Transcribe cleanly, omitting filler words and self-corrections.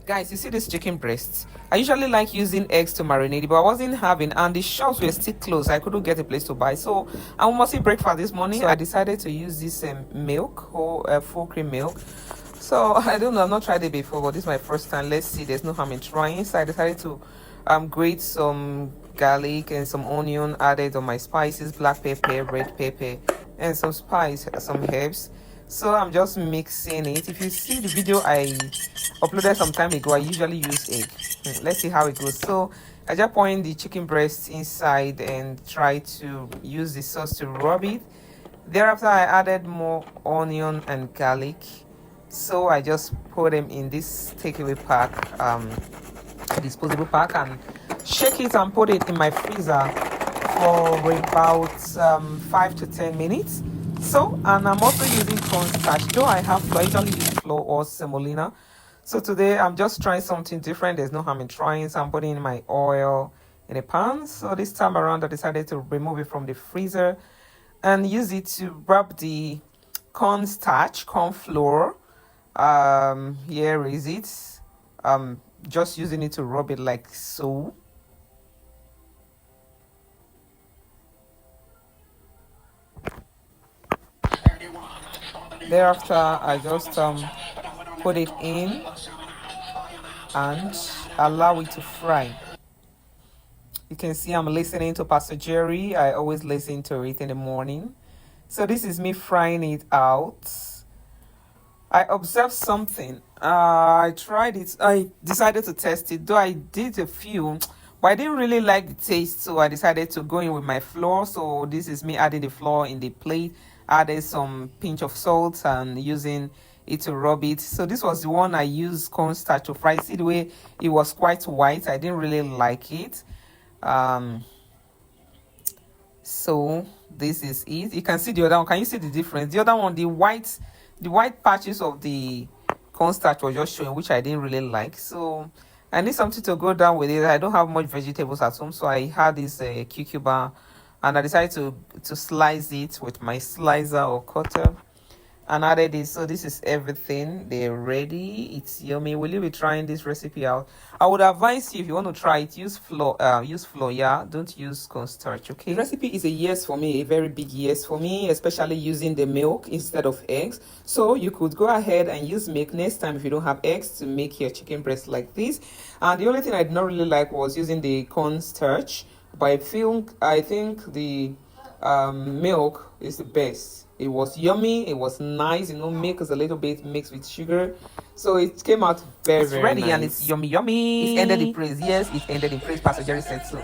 Guys, you see this chicken breast? I usually like using eggs to marinate it, but I wasn't having, and the shops were still closed. I couldn't get a place to buy. So I must eat breakfast this morning. So I decided to use this milk, whole full cream milk. So I don't know, I've not tried it before, but this is my first time. Let's see, there's no harm in trying. So I decided to grate some garlic and some onion, added on my spices, black pepper, red pepper, and some some herbs. So I'm just mixing it. If you see the video I uploaded some time ago, I usually use egg. Let's see how it goes. So I just point the chicken breast inside and try to use the sauce to rub it. Thereafter, I added more onion and garlic. So I just put them in this takeaway pack, disposable pack, and shake it and put it in my freezer for about 5 to 10 minutes. So, and I'm also using cornstarch, though I have flour. I usually use flour or semolina. So today I'm just trying something different. There's no harm in trying. So I'm putting in my oil in a pan. So this time around I decided to remove it from the freezer and use it to rub the cornstarch, corn flour. Here is it. Just using it to rub it like so. Thereafter, I just put it in and allow it to fry. You can see I'm listening to Pastor Jerry. I always listen to it in the morning. So this is me frying it out. I observed something. I tried it. I decided to test it, though I did a few, but I didn't really like the taste, so I decided to go in with my flour. So this is me adding the flour in the plate, added some pinch of salt and using it to rub it. So this was the one I used cornstarch to fry. See the way it was quite white. I didn't really like it. So this is it. You can see the other one. Can you see the difference? The other one, the white patches of the cornstarch was just showing, which I didn't really like. So I need something to go down with it. I don't have much vegetables at home, so I had this cucumber, and I decided to slice it with my slicer or cutter and added it. So this is everything. They're ready. It's yummy. Will you be trying this recipe out? I would advise you, if you want to try it, use flour. Yeah, don't use cornstarch. Okay, the recipe is a yes for me, a very big yes for me, especially using the milk instead of eggs. So you could go ahead and use milk next time if you don't have eggs to make your chicken breast like this. And the only thing I did not really like was using the cornstarch, but I think the milk is the best. It was yummy, it was nice. Milk is a little bit mixed with sugar, so it came out very, very ready nice. And it's yummy. It ended in praise. Yes, it ended in praise. Pastor Jerry said so.